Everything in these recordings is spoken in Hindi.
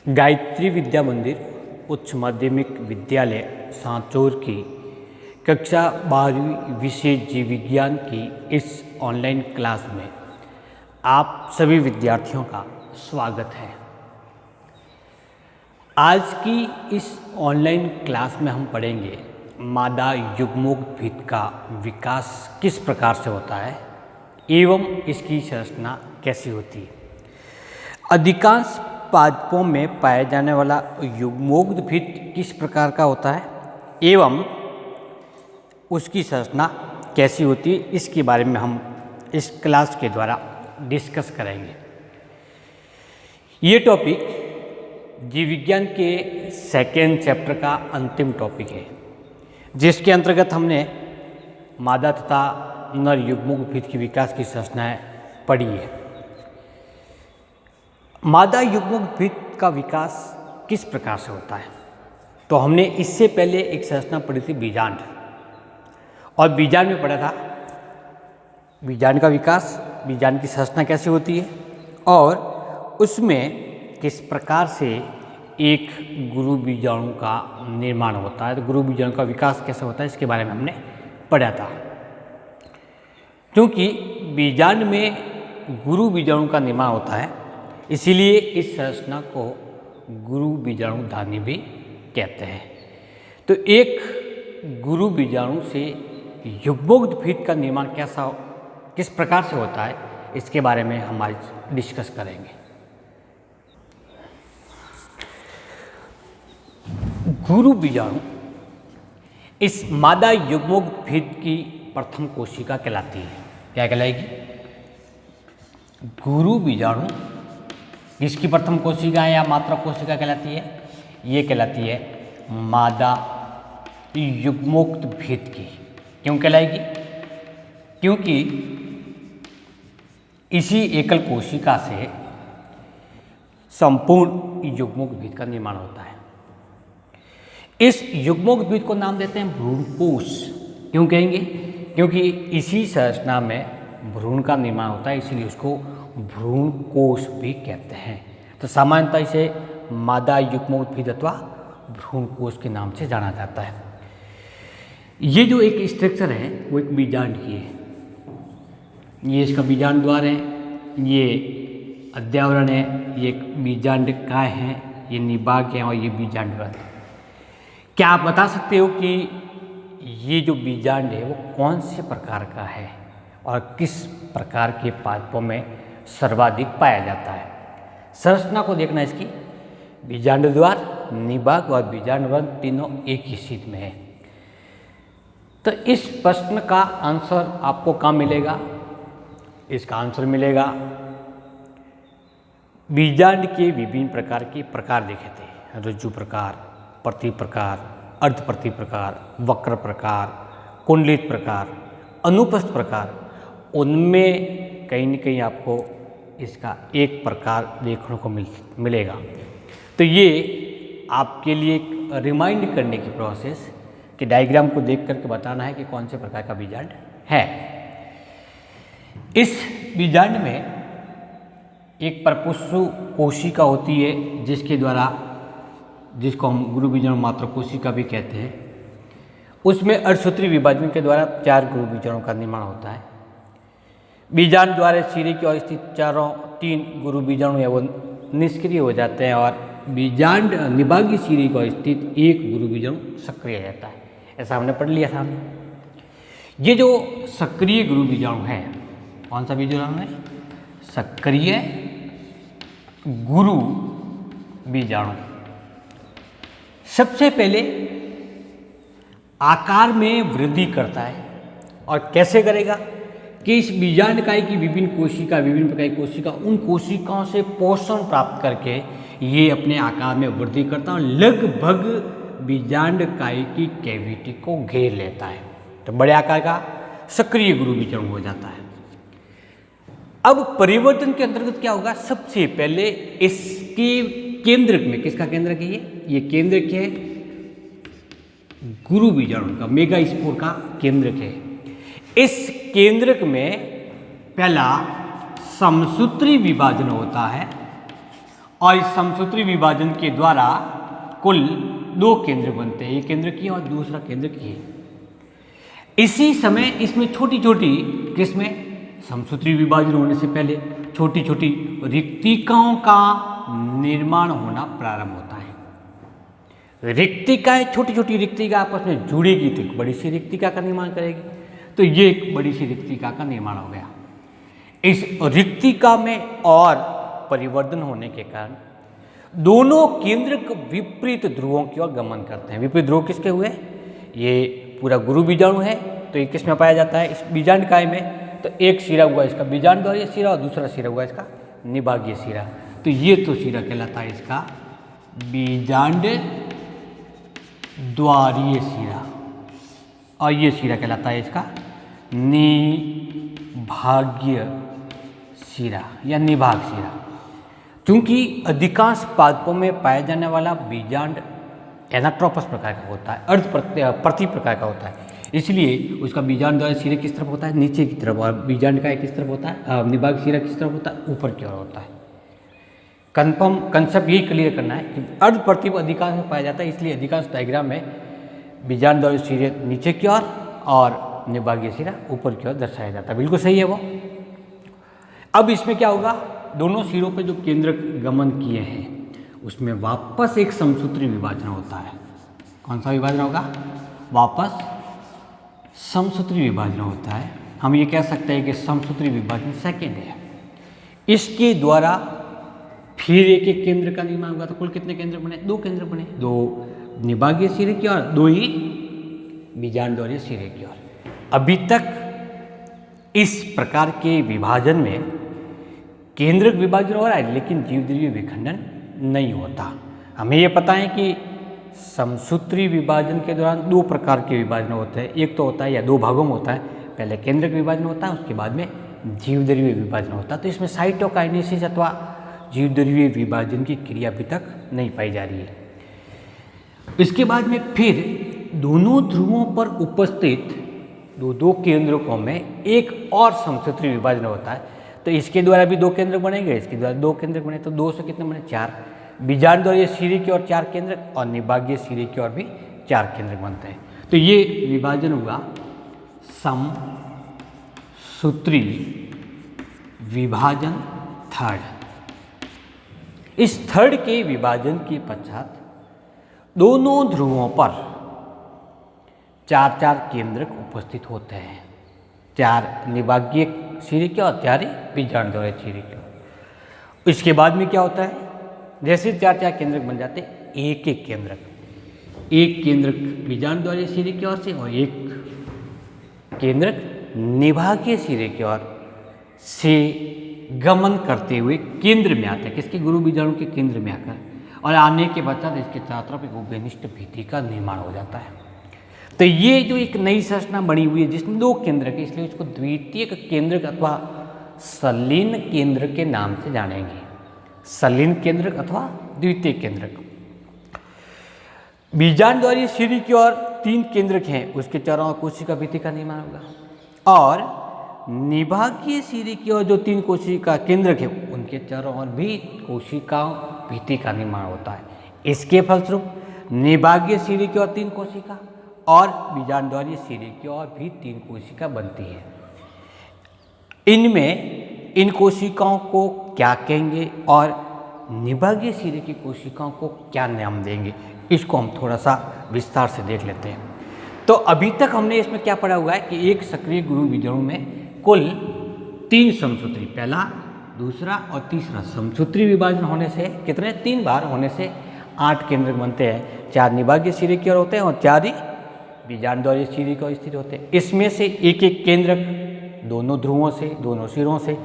गायत्री विद्या मंदिर उच्च माध्यमिक विद्यालय सांचौर की कक्षा 12वीं विषय जीव विज्ञान की इस ऑनलाइन क्लास में आप सभी विद्यार्थियों का स्वागत है। आज की इस ऑनलाइन क्लास में हम पढ़ेंगे मादा युग्मोद्भिद का विकास किस प्रकार से होता है एवं इसकी संरचना कैसी होती है। अधिकांश पादपों में पाया जाने वाला युग्मोद्भिद किस प्रकार का होता है एवं उसकी संरचना कैसी होती है, इसके बारे में हम इस क्लास के द्वारा डिस्कस करेंगे। ये टॉपिक जीव विज्ञान के सेकेंड चैप्टर का अंतिम टॉपिक है, जिसके अंतर्गत हमने मादा तथा नर युग्मोद्भिद के विकास की संरचनाएं पढ़ी है। मादा युग्मोद्भिद का विकास किस प्रकार से होता है, तो हमने इससे पहले एक संरचना पढ़ी थी बीजांड, और बीजांड में पढ़ा था बीजांड का विकास, बीजांड की संरचना कैसे होती है और उसमें किस प्रकार से एक गुरु बीजाणु का निर्माण होता है, तो गुरु बीजाणु का विकास कैसे होता है इसके बारे में हमने पढ़ा था। क्योंकि बीजांड में गुरु बीजाणु का निर्माण होता है, इसीलिए इस संरचना को गुरु बीजाणु धानी भी कहते हैं। तो एक गुरु बीजाणु से युग्मोद्भिद का निर्माण किस प्रकार से होता है, इसके बारे में हम आज डिस्कस करेंगे। गुरु बीजाणु इस मादा युग्मोद्भिद की प्रथम कोशिका कहलाती है। क्या कहलाएगी? गुरु बीजाणु किसकी प्रथम कोशिका या मात्र कोशिका कहलाती है? ये कहलाती है मादा युग्मोद्भिद की। क्यों कहलाएगी? क्योंकि इसी एकल कोशिका से संपूर्ण युग्मोद्भिद का निर्माण होता है। इस युग्मोद्भिद को नाम देते हैं भ्रूणकोश। क्यों कहेंगे? क्योंकि इसी संरचना में भ्रूण का निर्माण होता है, इसलिए उसको भ्रूणकोश भी कहते हैं। तो सामान्यतः इसे मादा युग्मोद्भिद अथवा भ्रूणकोश के नाम से जाना जाता है। ये जो एक स्ट्रक्चर है वो एक बीजांड की है। ये इसका बीजांड द्वार है, ये अध्यावरण है, ये एक बीजांड काय है, ये निभाग है और ये बीजांड द्वार है। क्या आप बता सकते हो कि ये जो बीजांड है वो कौन से प्रकार का है और किस प्रकार के पादपों में सर्वाधिक पाया जाता है? संरचना को देखना इसकी, बीजांड द्वार, निभाग और बीजांड वर्ण तीनों एक ही शीट में है। तो इस प्रश्न का आंसर आपको कहाँ मिलेगा? इसका आंसर मिलेगा बीजांड के विभिन्न प्रकार के प्रकार देखे थे, रज्जु प्रकार, प्रति प्रकार, अर्ध प्रति प्रकार, वक्र प्रकार, कुंडलित प्रकार, अनुपस्थ प्रकार। उनमें कहीं न कहीं आपको इसका एक प्रकार देखने को मिलेगा। तो ये आपके लिए एक रिमाइंड करने की प्रोसेस कि डायग्राम को देख करके बताना है कि कौन से प्रकार का बीजांड है। इस बीजांड में एक परपुष्पु कोशिका होती है, जिसको हम गुरु बीजाणु मात्र कोशिका भी कहते हैं। उसमें अर्धसूत्री विभाजन के द्वारा 4 गुरु बीजाणु का निर्माण होता है। बीजांड द्वारा सिरे की ओर स्थित 3 गुरु बीजाणु है वो निष्क्रिय हो जाते हैं और बीजांड निभागीय सिरे की ओर स्थित 1 गुरु बीजाणु सक्रिय हो जाता है। ऐसा हमने पढ़ लिया था हमने। ये जो सक्रिय गुरु बीजाणु है, कौन सा बीजाणु है? सक्रिय गुरु बीजाणु सबसे पहले आकार में वृद्धि करता है। और कैसे करेगा? कि इस बीजांड काय की विभिन्न प्रकार की कोशिका, उन कोशिकाओं से पोषण प्राप्त करके ये अपने आकार में वृद्धि करता है और लगभग बीजांड काय की कैविटी को घेर लेता है। तो बड़े आकार का सक्रिय गुरु बीजाणु हो जाता है। अब परिवर्तन के अंतर्गत क्या होगा? सबसे पहले इसके केंद्रक में, किसका केंद्रक है ये केंद्रक है गुरु बीजाणु का, मेगास्पोर का केंद्रक है। इस केंद्रक में पहला समसूत्री विभाजन होता है और इस समसूत्री विभाजन के द्वारा कुल 2 केंद्र बनते हैं, एक केंद्र की और दूसरा केंद्र की। इसी समय इसमें छोटी छोटी, किसमें, समसूत्री विभाजन होने से पहले छोटी छोटी रिक्तिकाओं का निर्माण होना प्रारंभ होता है। रिक्तिकाएं, छोटी छोटी रिक्तिका आपस में जुड़ेगी तो एक बड़ी सी रिक्तिका का निर्माण करेगी। तो ये एक बड़ी सी रिक्तिका का निर्माण हो गया। इस रिक्तिका में और परिवर्तन होने के कारण दोनों केंद्र विपरीत ध्रुवों की ओर गमन करते हैं। विपरीत ध्रुव किसके हुए? ये पूरा गुरु बीजाणु है, तो ये किस में पाया जाता है? इस बीजांडकाय में। तो एक सिरा हुआ इसका बीजांडद्वारीय सिरा और दूसरा सिरा हुआ इसका निभागीय सिरा। तो ये तो सिरा कहलाता है इसका बीजांड द्वारीय सिरा और ये सिरा कहलाता है इसका निभागीय सिरा या निभाग सिरा। क्योंकि अधिकांश पादपों में पाया जाने वाला बीजांड एनाट्रोपस प्रकार का होता है, प्रति प्रकार का होता है, इसलिए उसका बीजांड द्वारा सिरे किस तरफ होता है? नीचे की तरफ। और बीजांड का किस तरफ होता है? निभाग सिरा किस तरफ होता है? ऊपर की ओर होता है। कंसेप्ट यही क्लियर करना है कि अर्धप्रतिप अधिकांश में पाया जाता है, इसलिए अधिकांश डायग्राम में बीजांड द्वारा सिरे नीचे की ओर और निभागीय सिरा ऊपर की ओर दर्शाया जाता है। बिल्कुल सही है वो। अब इसमें क्या होगा? दोनों सिरों पे जो केंद्र गमन किए हैं उसमें वापस एक समसूत्री विभाजन होता है। कौन सा विभाजन होगा? वापस समसूत्री विभाजन होता है। हम ये कह सकते हैं कि समसूत्री विभाजन सेकेंड है। इसके द्वारा फिर एक एक केंद्र का निर्माण होगा। तो कुल कितने केंद्र बने? 2 केंद्र बने, 2 निभागीय सिरे की और 2 ही बीजांड द्वारीय सिरे की ओर। अभी तक इस प्रकार के विभाजन में केंद्रक विभाजन हो रहा है, लेकिन जीवद्रव्य विखंडन नहीं होता। हमें ये पता है कि समसूत्री विभाजन के दौरान 2 प्रकार के विभाजन होते हैं। एक तो होता है या 2 भागों में होता है, पहले केंद्रक विभाजन होता है, उसके बाद में जीवद्रव्य विभाजन होता है। तो इसमें साइटोकाइनेसिस अथवा जीवद्रव्य विभाजन की क्रिया अभी तक नहीं पाई जा रही है। इसके बाद में फिर दोनों ध्रुवों पर उपस्थित 2 केंद्रकों में एक और समसूत्री विभाजन होता है। तो इसके द्वारा भी 2 केंद्र बनेंगे, इसके द्वारा 2 केंद्र बने, तो 2 से कितने बने? 4। बीजांड द्वारीय सिरे की ओर 4 केंद्र और निभागीय सिरे की ओर भी 4 केंद्र बनते हैं। तो ये विभाजन हुआ समसूत्री विभाजन थर्ड। इस थर्ड के विभाजन के पश्चात दोनों ध्रुवों पर 4 केंद्रक उपस्थित होते हैं, 4 निभागीय सिरे के और 4 बीजांड द्वारीय सिरे के। इसके बाद में क्या होता है? जैसे 4 केंद्रक बन जाते, एक केंद्रक, एक केंद्रक बीजांड द्वारीय सिरे की ओर से और एक केंद्रक निभागीय सिरे की ओर से गमन करते हुए केंद्र में आते हैं। किसके? गुरु बीजाणु के केंद्र में आकर, और आने के पश्चात इसके चारों तरफ एक उभयनिष्ठ भित्ति का निर्माण हो जाता है। तो ये जो एक नई संरचना बनी हुई है जिसमें 2 केंद्रक है, इसलिए इसको द्वितीयक केंद्रक अथवा संलीन केंद्रक के नाम से जानेंगे। संलीन केंद्रक अथवा द्वितीय केंद्रक। बीजांड द्वारीय सिरे की ओर 3 केंद्रक हैं, उसके चारों ओर कोशिका भित्ति का निर्माण होगा। और निभागीय सिरे की ओर जो 3 कोशिका केंद्रक है उनके चारों ओर भी कोशिका भित्ति का निर्माण होता है। इसके फलस्वरूप निभागीय सिरे की ओर 3 कोशिका और बीजांड द्वारीय सिरे की ओर भी 3 कोशिका बनती है। इनमें इन कोशिकाओं को क्या कहेंगे और निभागीय सिरे की कोशिकाओं को क्या नाम देंगे, इसको हम थोड़ा सा विस्तार से देख लेते हैं। तो अभी तक हमने इसमें क्या पढ़ा हुआ है कि एक सक्रिय गुरु बीजाणु में कुल 3 समसूत्री, पहला, दूसरा और तीसरा समसूत्री विभाजन होने से कितने? 3 बार होने से 8 केंद्रक बनते हैं। 4 निभागीय सिरे की ओर होते हैं और 4 ही बीजांड द्वारीय सिरे की ओर स्थित होते हैं। इसमें से एक एक केंद्रक दोनों ध्रुवों से, दोनों सिरों से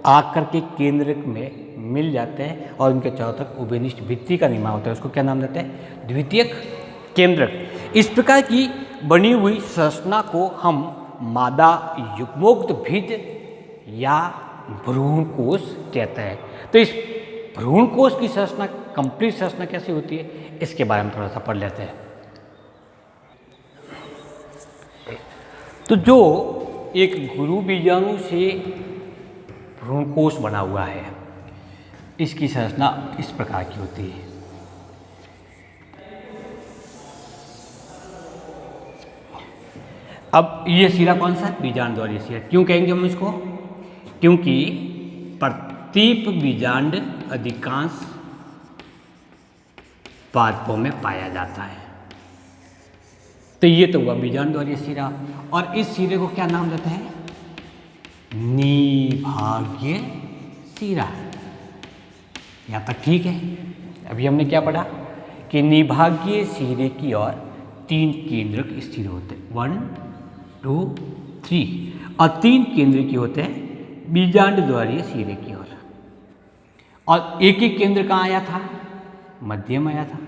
आकर के केंद्रक में मिल जाते हैं और उनके चारों तरफ उभयनिष्ठ भित्ति का निर्माण होता है। उसको क्या नाम देते हैं? द्वितीयक केंद्रक। इस प्रकार की बनी हुई संरचना को हम मादा युग्मोक्त भिद या भ्रूण कोश कहते हैं। तो इस भ्रूण कोश की संरचना, कंप्लीट संरचना कैसी होती है, इसके बारे में थोड़ा सा पढ़ लेते हैं। तो जो एक गुरु बीजाणु से भ्रूण कोश बना हुआ है, इसकी संरचना इस प्रकार की होती है। अब ये सिरा कौन सा है? बीजांड द्वारीय सिरा। क्यों कहेंगे हम इसको? क्योंकि प्रतीप बीजांड अधिकांश पादपों में पाया जाता है। तो ये तो हुआ बीजांड द्वारीय सिरा। और इस सिरे को क्या नाम देते हैं? निभागीय सिरा। यहाँ तक ठीक है। अभी हमने क्या पढ़ा कि निभागीय सिरे की ओर 3 केंद्रक स्थिर होते हैं, 1 2 3, और 3 केंद्र की होते हैं बीजांड द्वारीय सिरे की ओर। और एक एक केंद्र कहाँ आया था? मध्य में आया था।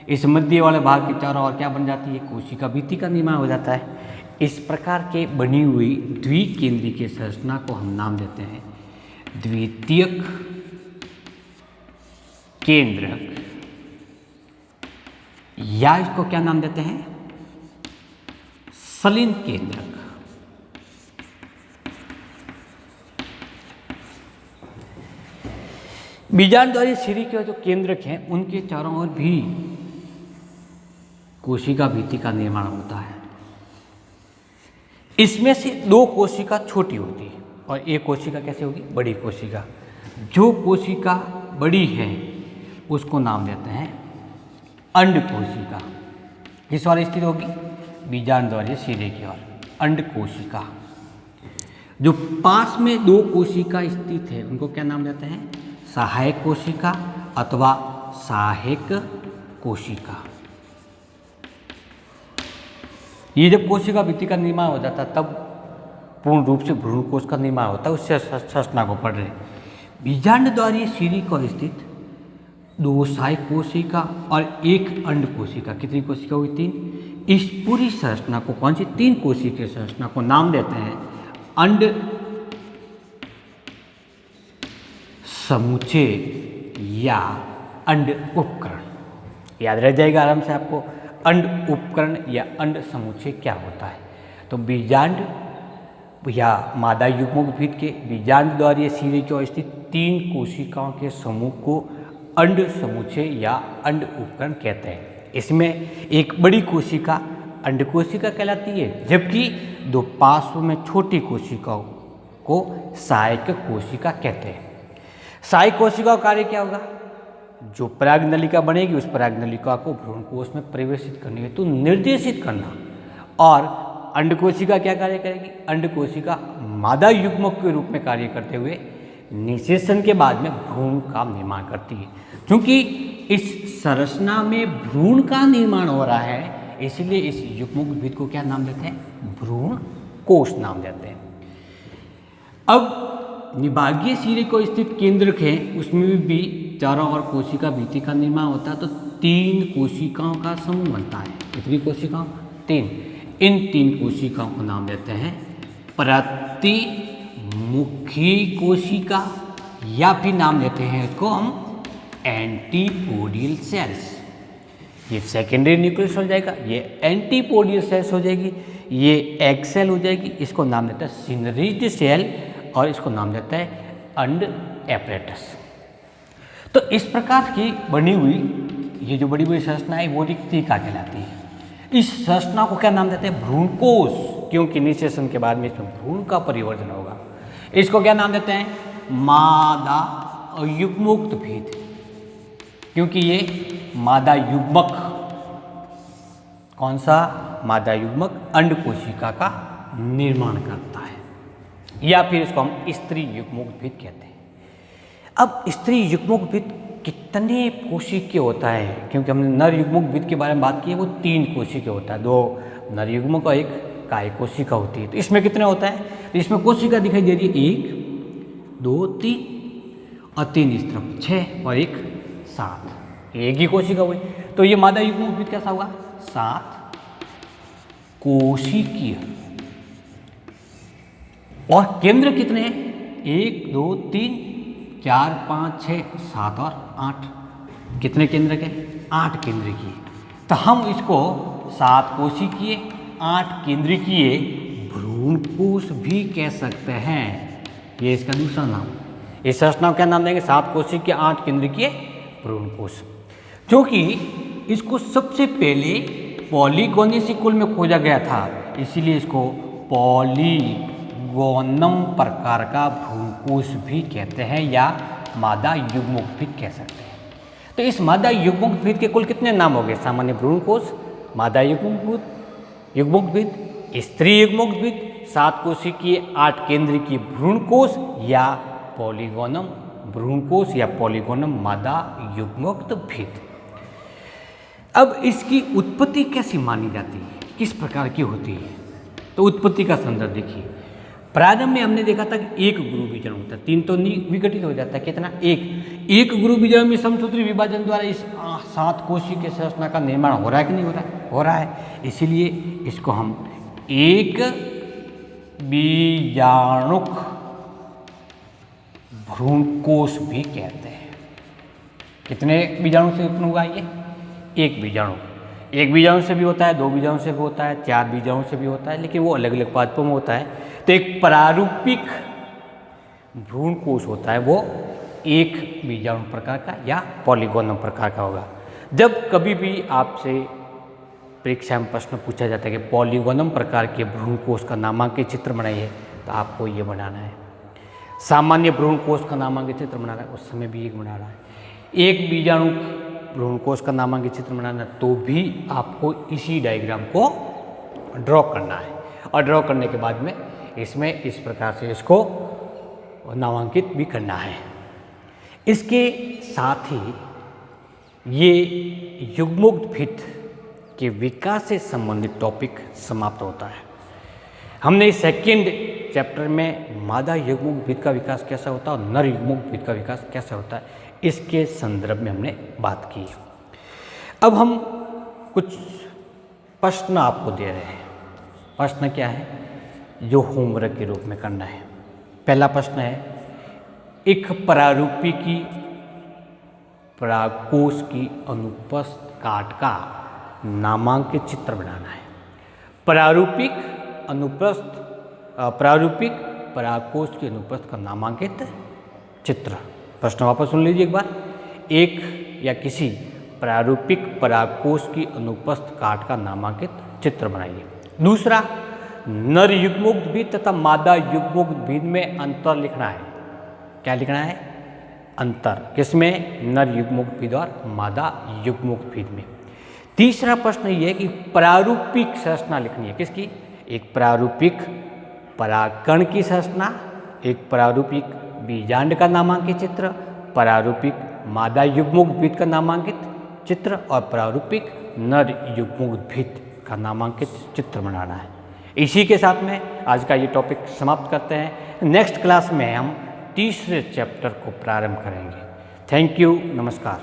इस मध्य वाले भाग के चारों ओर क्या बन जाती है? कोशिका भित्ति का निर्माण हो जाता है। इस प्रकार के बनी हुई द्विकेंद्रीय संरचना को हम नाम देते हैं द्वितीयक केंद्रक, या इसको क्या नाम देते हैं? सलिल केंद्रक। बीजांड द्वारीय सिरे के जो केंद्रक हैं उनके चारों ओर भी कोशिका भित्ति का निर्माण होता है। इसमें से 2 कोशिका छोटी होती है और एक कोशिका कैसे होगी? बड़ी कोशिका। जो कोशिका बड़ी है उसको नाम देते हैं अंड कोशिका। किस ओर स्थित होगी? बीजांड द्वारीय सिरे की ओर, अंड कोशिका। जो पास में 2 कोशिका स्थित है उनको क्या नाम देते हैं? सहायक कोशिका अथवा सहायक कोशिका। ये जब कोशिका भित्ति का निर्माण हो जाता है तब पूर्ण रूप से भ्रूण कोश का निर्माण होता है। उससे संरचना को पढ़ रहे हैं। बीजांड द्वारीय सिरे को स्थित 2 सहायक कोशिका और 1 अंड कोशिका। कितनी कोशिका हुई? 3। इस पूरी संरचना को, कौन सी? 3 कोशिकीय संरचना को नाम देते हैं अंड समुच्चय या अंड उपकरण। याद रह जाएगा आराम से आपको, अंड उपकरण या अंड समुच्चय क्या होता है। तो बीजांड या मादा युग्मोद्भिद के बीजांड द्वारीय सिरे की ओर स्थित 3 कोशिकाओं के समूह को अंड समुच्चय या अंड उपकरण कहते हैं। इसमें एक बड़ी कोशिका अंड कोशिका कहलाती है, जबकि 2 पार्श्व में छोटी कोशिकाओं को सहायक कोशिका कहते हैं। सहायक कोशिका का कार्य क्या होगा? जो पराग नलिका बनेगी उस पराग नलिका को भ्रूणकोश में प्रवेशित करने हेतु निर्देशित करना। और अंड कोशिका क्या कार्य करेगी? अंड कोशिका मादा युग्मक के रूप में कार्य करते हुए निषेचन के बाद में भ्रूण का निर्माण करती है। क्योंकि इस संरचना में भ्रूण का निर्माण हो रहा है, इसलिए इस युग्मोद्भिद को क्या नाम देते हैं? भ्रूण कोश नाम देते हैं। अब निभागीय सिरे को स्थित केंद्रक है, उसमें भी चारों ओर कोशिका भित्ति का निर्माण होता है। तो 3 कोशिकाओं का समूह बनता है। कितनी कोशिकाओं? 3। इन 3 कोशिकाओं को नाम देते हैं प्रतिमुखी कोशिका, या फिर नाम देते हैं इसको हम एंटीपोडियल सेल्स। ये सेकेंडरी न्यूक्लियस हो जाएगा, ये एंटीपोडियल सेल्स हो जाएगी, ये एग सेल हो जाएगी। इसको नाम देता है सिनरिज्ड सेल और इसको नाम देता है अंड एपरेटस। तो इस प्रकार की बनी हुई ये जो बड़ी बड़ी संरचना है वो रिक्तिका कहलाती है। इस संरचना को क्या नाम देते हैं? भ्रूणकोश, क्योंकि निषेचन के बाद में इसमें भ्रूण का परिवर्तन होगा। इसको क्या नाम देते हैं? मादा युग्मोद्भिद, क्योंकि ये मादा युग्मक, कौन सा? मादा युग्मक अंड कोशिका का निर्माण करता है, या फिर इसको हम स्त्री युग्मोद्भिद कहते हैं। अब स्त्री युग्मोद्भिद कितने कोशिकीय होता है? क्योंकि हमने नर युग्मोद्भिद के बारे में बात की है, वो 3 कोशिकीय होता है। 2 नर युग्मक और 1 काय कोशिका होती है। तो इसमें कितने होता है? तो इसमें कोशिका दिखाई दे रही है 1 2 3 और 3 इस तरफ 6 और 1 7। एक ही कोशिका हुई। तो ये मादा युग्मोद्भिद कैसा हुआ? 7 कोशिकीय। और केंद्र कितने हैं? 1 2 3 4 5 6 7 और 8। कितने केंद्र के? 8 केंद्र की। तो हम इसको 7 कोशिकीय 8 केंद्रीय भ्रूणकोश भी कह सकते हैं। ये इसका दूसरा नाम। इस संरचना को क्या नाम देंगे? 7 कोशिकीय 8 केंद्रीय भ्रूणकोश। क्योंकि इसको सबसे पहले पॉलीगोनेसी कुल में खोजा गया था, इसीलिए इसको पॉलीगोनम प्रकार का भ्रूणकोश भी कहते हैं या मादा युग्मोद्भिद कह सकते हैं। तो इस मादा युग्मोद्भिद के कुल कितने नाम हो गए? सामान्य भ्रूणकोश, मादा युग्मोद्भिद, स्त्री युग्मोद्भिद, 7 कोशिकीय 8 केंद्रीय भ्रूणकोश या पॉलीगोनम भ्रूणकोश या पॉलीगोनम मादा युग्मोद्भिद। अब इसकी उत्पत्ति कैसी मानी जाती है, किस प्रकार की होती है? तो उत्पत्ति का संदर्भ देखिए। प्रारंभ में हमने देखा था कि एक गुरु बीजाणु होता है, 3 तो विघटित हो जाता है, कितना? एक गुरु बीजाणु में समसूत्री विभाजन द्वारा इस 7 कोशिकीय संरचना का निर्माण हो रहा है कि नहीं हो रहा है? हो रहा है। इसीलिए इसको हम एक बीजाणुक भ्रूणकोश भी कहते हैं। कितने बीजाणु से उत्पन्न हुआ ये? एक बीजाणु। एक बीजाणु से भी होता है, 2 बीजाणु से भी होता है, 4 बीजाणु से भी होता है, लेकिन वो अलग अलग पादपों में होता है। तो एक प्रारूपिक भ्रूणकोश होता है, वो एक बीजाणु प्रकार का या पॉलीगोनम प्रकार का होगा। जब कभी भी आपसे परीक्षा में प्रश्न पूछा जाता है कि पॉलीगोनम प्रकार के भ्रूणकोश का नामांकित चित्र बनाइए, तो आपको ये बनाना है। सामान्य भ्रूणकोश का नामांकित चित्र बनाना है, उस समय भी एक बना रहा है। एक बीजाणु भ्रूणकोश का नामांकित चित्र बनाना, तो भी आपको इसी डायग्राम को ड्रॉ करना है। और ड्रॉ करने के बाद में इसमें इस प्रकार से इसको नामांकित भी करना है। इसके साथ ही ये युग्मोद्भिद के विकास से संबंधित टॉपिक समाप्त होता है। हमने सेकंड चैप्टर में मादा युग्मोद्भिद का विकास कैसा होता है और नर युग्मोद्भिद का विकास कैसा होता है, इसके संदर्भ में हमने बात की। अब हम कुछ प्रश्न आपको दे रहे हैं। प्रश्न क्या है, जो होमवर्क के रूप में करना है। पहला प्रश्न है, एक प्रारूपिकी परागकोश की अनुपस्थ काट का नामांकित चित्र बनाना है। प्रारूपिक परागकोश की अनुपस्थ का नामांकित चित्र। प्रश्न वापस सुन लीजिए एक बार। एक या किसी प्रारूपिक परागकोश की अनुपस्थ काट का नामांकित चित्र बनाइए। दूसरा, नर युग्मोद्भिद तथा मादा युग्मोद्भिद में अंतर लिखना है। क्या लिखना है? अंतर। किसमें? नर युग्मोद्भिद और मादा युग्मोद्भिद में। तीसरा प्रश्न ये है कि प्रारूपिक संरचना लिखनी है। किसकी? एक प्रारूपिक परागकण की संरचना, एक प्रारूपिक बीजांड का नामांकित चित्र, प्रारूपिक मादा युग्मोद्भिद का नामांकित चित्र और प्रारूपिक नर युग्मोद्भिद का नामांकित चित्र बनाना है। इसी के साथ में आज का ये टॉपिक समाप्त करते हैं। नेक्स्ट क्लास में हम तीसरे चैप्टर को प्रारंभ करेंगे। थैंक यू, नमस्कार।